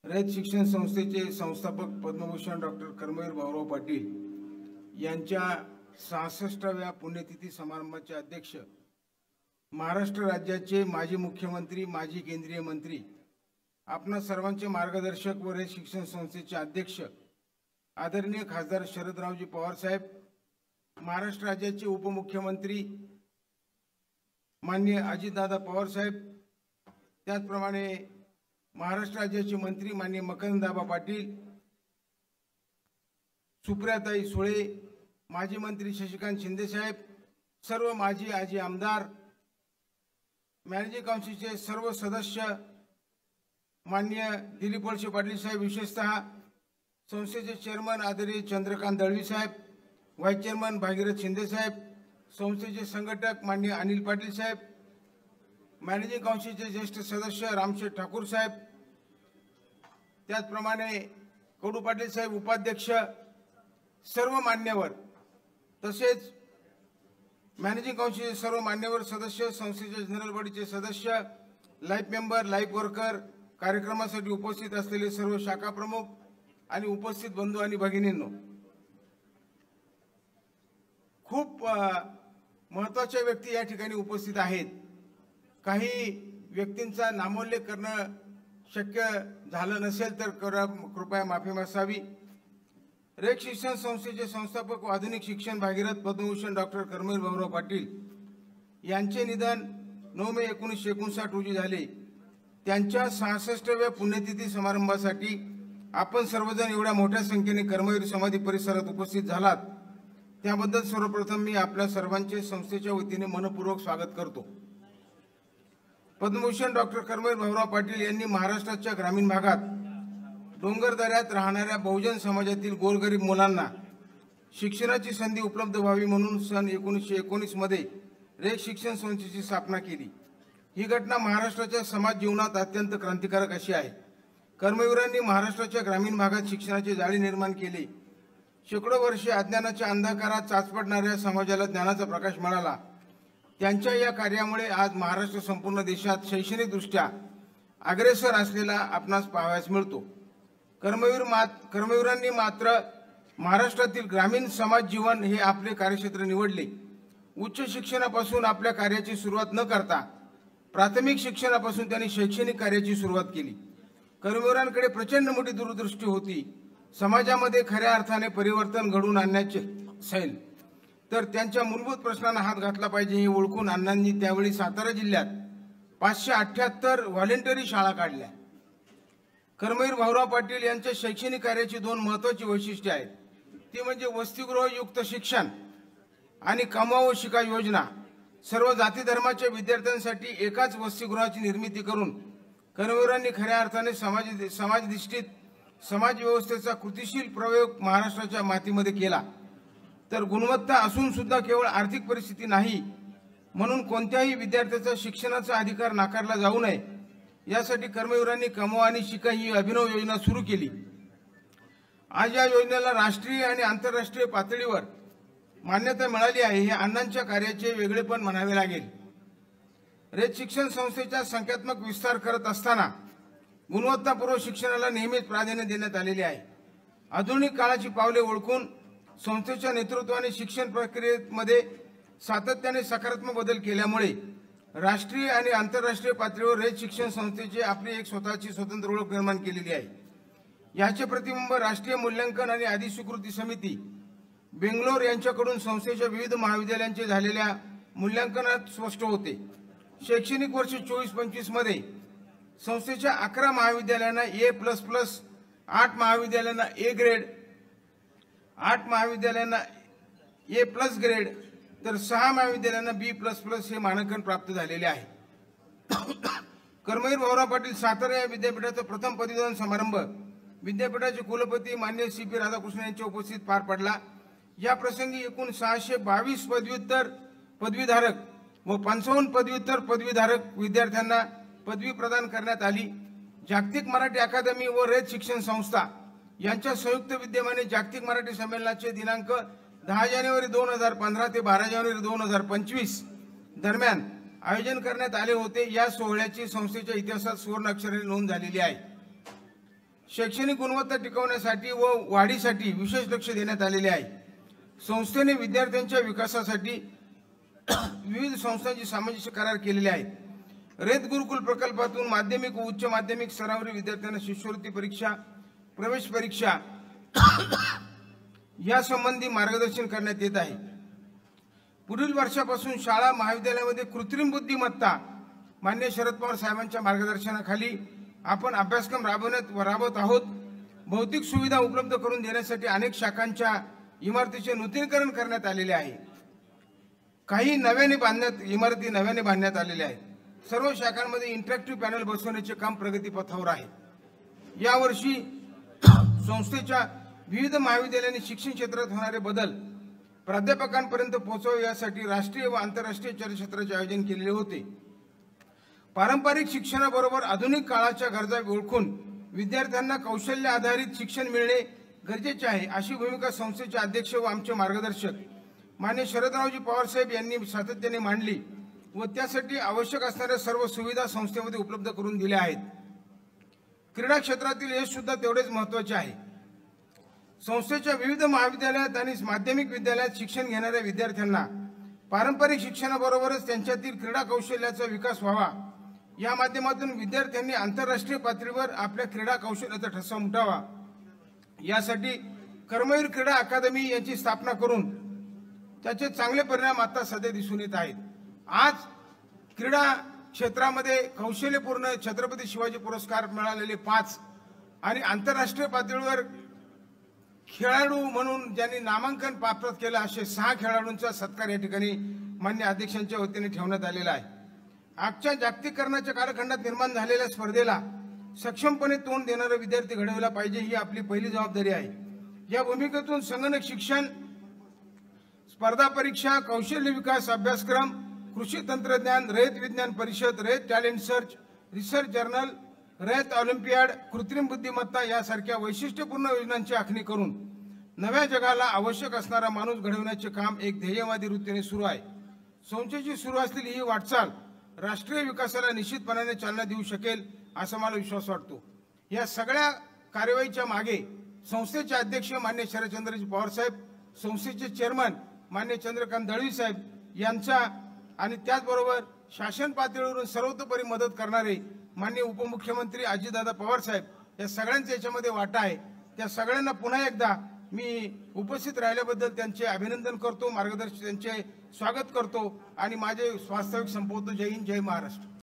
रयत शिक्षण संस्थेचे संस्थापक पद्मभूषण डॉक्टर कर्मवीर भाऊराव पाटील यांच्या 66व्या पुण्यतिथी समारंभाचे अध्यक्ष, महाराष्ट्र राज्याचे माजी मुख्यमंत्री, माजी केंद्रीय मंत्री, आपणा सर्वांचे मार्गदर्शक व रयत शिक्षण संस्थेचे अध्यक्ष आदरणीय खासदार शरदरावजी पवार साहेब, महाराष्ट्र राज्याचे उपमुख्यमंत्री माननीय अजितदादा पवार साहेब, त्याचप्रमाणे महाराष्ट्र राज्याचे मंत्री माननीय मकरंदाबा पाटील, सुप्रियाताई सुळे, माजी मंत्री शशिकांत शिंदे साहेब, सर्व माजी आजी आमदार, मॅनेजिंग काउन्सिलचे सर्व सदस्य, माननीय दिलीप वळसे पाटील साहेब, विशेषतः संस्थेचे चेअरमन आदरणीय चंद्रकांत दळवी साहेब, व्हाईस चेअरमन भागीरथ शिंदे साहेब, संस्थेचे संघटक माननीय अनिल पाटील साहेब, मॅनेजिंग काउन्सिलचे ज्येष्ठ सदस्य रामशेठ ठाकूर साहेब, त्याचप्रमाणे कडू पाटील साहेब उपाध्यक्ष, सर्व मान्यवर, तसेच मॅनेजिंग काउन्सिलचे सर्व मान्यवर सदस्य, संस्थेचे जनरल बॉडीचे सदस्य, लाईफ मेंबर, लाईफ वर्कर, कार्यक्रमासाठी उपस्थित असलेले सर्व शाखा प्रमुख आणि उपस्थित बंधू आणि भगिनींनो, खूप महत्त्वाच्या व्यक्ती या ठिकाणी उपस्थित आहेत. काही व्यक्तींचा नामोल्लेख करणं शक्य झालं नसेल तर कृपया माफी मागावी. रयत शिक्षण संस्थेचे संस्थापक व आधुनिक शिक्षण भागीरथ पद्मभूषण डॉक्टर कर्मवीर भाऊराव पाटील यांचे निधन 9 मे 1959 रोजी झाले. त्यांच्या 66व्या पुण्यतिथी समारंभासाठी आपण सर्वजण एवढ्या मोठ्या संख्येने कर्मवीर समाधी परिसरात उपस्थित झालात, त्याबद्दल सर्वप्रथम मी आपल्या सर्वांचे संस्थेच्या वतीने मनपूर्वक स्वागत करतो. पद्मभूषण डॉक्टर कर्मवीर भाऊराव पाटील यांनी महाराष्ट्राच्या ग्रामीण भागात डोंगर दऱ्यात राहणाऱ्या बहुजन समाजातील गोरगरीब मुलांना शिक्षणाची संधी उपलब्ध व्हावी म्हणून सन 1919 मध्ये रयत शिक्षण संस्थेची स्थापना केली. ही घटना महाराष्ट्राच्या समाज जीवनात अत्यंत क्रांतिकारक अशी आहे. कर्मवीरांनी महाराष्ट्राच्या ग्रामीण भागात शिक्षणाची जाळी निर्माण केली. शेकडो वर्षे अज्ञानाच्या अंधकारात चाचपडणाऱ्या समाजाला ज्ञानाचा प्रकाश मिळाला. त्यांच्या या कार्यामुळे आज महाराष्ट्र संपूर्ण देशात शैक्षणिकदृष्ट्या अग्रेसर असलेला आपणास पाहावयास मिळतो. कर्मवीरांनी मात्र महाराष्ट्रातील ग्रामीण समाज जीवन हे आपले कार्यक्षेत्र निवडले. उच्च शिक्षणापासून आपल्या कार्याची सुरुवात न करता प्राथमिक शिक्षणापासून त्यांनी शैक्षणिक कार्याची सुरुवात केली. कर्मवीरांकडे प्रचंड मोठी दूरदृष्टी होती. समाजामध्ये खऱ्या अर्थाने परिवर्तन घडवून आणण्याचे असेल तर त्यांच्या मूलभूत प्रश्नांना हात घातला पाहिजे हे ओळखून अण्णांनी त्यावेळी सातारा जिल्ह्यात 578 व्हॉलेंटरी शाळा काढल्या. कर्मवीर भाऊराव पाटील यांच्या शैक्षणिक कार्याची 2 महत्त्वाची वैशिष्ट्ये आहेत. ती म्हणजे वसतिगृहयुक्त शिक्षण आणि कमाव व शिका योजना. सर्व जाती धर्माच्या विद्यार्थ्यांसाठी एकाच वसतिगृहाची निर्मिती करून कर्मवीरांनी खऱ्या अर्थाने समाजधिष्ठित समाज व्यवस्थेचा कृतिशील प्रयोग महाराष्ट्राच्या मातीमध्ये केला. तर गुणवत्ता असून सुद्धा केवळ आर्थिक परिस्थिती नाही म्हणून कोणत्याही विद्यार्थ्याचा शिक्षणाचा अधिकार नाकारला जाऊ नये यासाठी कर्मवीरांनी कमवा आणि शिका ही अभिनव योजना सुरू केली. आज या योजनेला राष्ट्रीय आणि आंतरराष्ट्रीय पातळीवर मान्यता मिळाली आहे. हे अण्णांच्या कार्याचे वेगळेपण म्हणावे लागेल. रयत शिक्षण संस्थेचा संख्यात्मक विस्तार करत असताना गुणवत्तापूर्व शिक्षणाला नेहमीच प्राधान्य देण्यात आलेले आहे. आधुनिक काळाची पावले ओळखून संस्थेच्या नेतृत्वाने शिक्षण प्रक्रियेमध्ये सातत्याने सकारात्मक बदल केल्यामुळे राष्ट्रीय आणि आंतरराष्ट्रीय पातळीवर रयत शिक्षण संस्थेची आपली एक स्वतःची स्वतंत्र ओळख निर्माण केलेली आहे. याचे प्रतिबिंब राष्ट्रीय मूल्यांकन आणि अधिस्वीकृती समिती बेंगलोर यांच्याकडून संस्थेच्या विविध महाविद्यालयांचे झालेल्या मूल्यांकनात स्पष्ट होते. शैक्षणिक वर्ष 24-25 मध्ये संस्थेच्या 11 महाविद्यालयांना A++, 8 महाविद्यालयांना A ग्रेड, 8 महाविद्यालयांना A+ ग्रेड तर 6 महाविद्यालयांना B++ हे मानांकन प्राप्त झालेले आहे. कर्मवीर भाऊराव पाटील सातारा या विद्यापीठाचा प्रथम पदवीदान समारंभ विद्यापीठाचे कुलपती माननीय CP राधाकृष्णन यांच्या उपस्थितीत पार पडला. या प्रसंगी एकूण 622 पदव्युत्तर पदवीधारक व 55 पदव्युत्तर पदवीधारक विद्यार्थ्यांना पदवी प्रदान करण्यात आली. जागतिक मराठी अकादमी व रयत शिक्षण संस्था यांच्या संयुक्त विद्यमाने जागतिक मराठी संमेलनाचे दिनांक 10 जानेवारी 2015 ते 12 जानेवारी 2025 दरम्यान आयोजन करण्यात आले होते. या सोहळ्याची संस्थेच्या इतिहासात सुवर्ण अक्षराने नोंद झालेली आहे. शैक्षणिक गुणवत्ता टिकवण्यासाठी व वाढीसाठी विशेष लक्ष देण्यात आलेले आहे। संस्थेने विद्यार्थ्यांच्या विकासासाठी विविध संस्थांशी सामंजस्य करार केलेले आहेत। रयत गुरुकुल प्रकल्पातून माध्यमिक व उच्च माध्यमिक स्तरावरील विद्यार्थ्यांना शिष्यवृत्ती परीक्षा, प्रवेश परीक्षा यासंबंधी मार्गदर्शन करण्यात येत आहे। पुढील वर्षापासून शाळा महाविद्यालयामध्ये कृत्रिम बुद्धिमत्ता माननीय शरद पवार साहेबांच्या मार्गदर्शनाखाली आपण अभ्यासक्रम राबवत आहोत। भौतिक सुविधा उपलब्ध करून देण्यासाठी अनेक शाखांच्या इमारतीचे नूतनीकरण करण्यात आलेले आहे। काही इमारती नव्याने बांधण्यात आलेल्या आहेत। सर्व शाखांमध्ये इंटरॅक्टिव्ह पॅनल बसवण्याचे काम प्रगतीपथावर आहे। यावर्षी संस्थेच्या विविध महाविद्यालयांनी शिक्षण क्षेत्रात होणारे बदल प्राध्यापकांपर्यंत पोहोचावे यासाठी राष्ट्रीय व आंतरराष्ट्रीय चर्चासत्राचे आयोजन केलेले होते। पारंपरिक शिक्षणाबरोबर आधुनिक काळाच्या गरजा ओळखून विद्यार्थ्यांना कौशल्य आधारित शिक्षण मिळणे गरजेचे आहे, अशी भूमिका संस्थेचे अध्यक्ष व आमचे मार्गदर्शक माननीय शरदरावजी पवार साहेब यांनी सातत्याने मांडली व त्यासाठी आवश्यक असणाऱ्या सर्व सुविधा संस्थेमध्ये उपलब्ध करून दिल्या आहेत। क्रीडा क्षेत्रातील यश सुद्धा तेवढेच महत्त्वाचे आहे। संस्थेच्या विविध महाविद्यालयात आणि माध्यमिक विद्यालयात शिक्षण घेणाऱ्या विद्यार्थ्यांना पारंपरिक शिक्षणाबरोबरच त्यांच्यातील क्रीडा कौशल्याचा विकास व्हावा या माध्यमातून विद्यार्थ्यांनी आंतरराष्ट्रीय पातळीवर आपल्या क्रीडा कौशल्याचा ठसा उमटावा यासाठी कर्मवीर क्रीडा अकादमी यांची स्थापना करून त्याचे चांगले परिणाम आता सध्या दिसून येत आहेत। आज क्रीडा क्षेत्रामध्ये कौशल्यपूर्ण छत्रपती शिवाजी पुरस्कार मिळालेले 5 आणि आंतरराष्ट्रीय पातळीवर खेळाडू म्हणून ज्यांनी नामांकन प्राप्त केलं असे 6 खेळाडूंचा सत्कार या ठिकाणी मान्य अध्यक्षांच्या वतीने ठेवण्यात आलेला आहे। आजच्या जागतिकीकरणाच्या कालखंडात निर्माण झालेल्या स्पर्धेला सक्षमपणे तोंड देणारे विद्यार्थी घडवला पाहिजे ही आपली पहिली जबाबदारी आहे। या भूमिकेतून संगणक शिक्षण, स्पर्धा परीक्षा, कौशल्य विकास अभ्यासक्रम, कृषी तंत्रज्ञान, रयत विज्ञान परिषद, रयत टॅलेंट सर्च, रिसर्च जर्नल, रयत ऑलिम्पियाड, कृत्रिम बुद्धिमत्ता यासारख्या वैशिष्ट्यपूर्ण योजनांची आखणी करून नव्या जगाला आवश्यक असणारा माणूस घडवण्याचे काम एक ध्येयवादी वृत्तीने सुरू आहे। संस्थेची सुरू असलेली ही वाटचाल राष्ट्रीय विकासाला निश्चितपणाने चालना देऊ शकेल असा मला विश्वास वाटतो। या सगळ्या कार्यवाहीच्या मागे संस्थेचे अध्यक्ष मान्य शरदचंद्रजी पवार साहेब, संस्थेचे चेअरमन मान्य चंद्रकांत दळवी साहेब यांचा आणि त्याचबरोबर शासन पातळीवरून सर्वतोपरी मदत करणारे माननीय उपमुख्यमंत्री अजितदादा पवार साहेब या सगळ्यांचा याच्यामध्ये वाटा आहे। त्या सगळ्यांना पुन्हा एकदा मी उपस्थित राहिल्याबद्दल त्यांचे अभिनंदन करतो, मार्गदर्शन त्यांचे स्वागत करतो आणि माझे वास्तविक संपवतो। जय हिंद, जय महाराष्ट्र।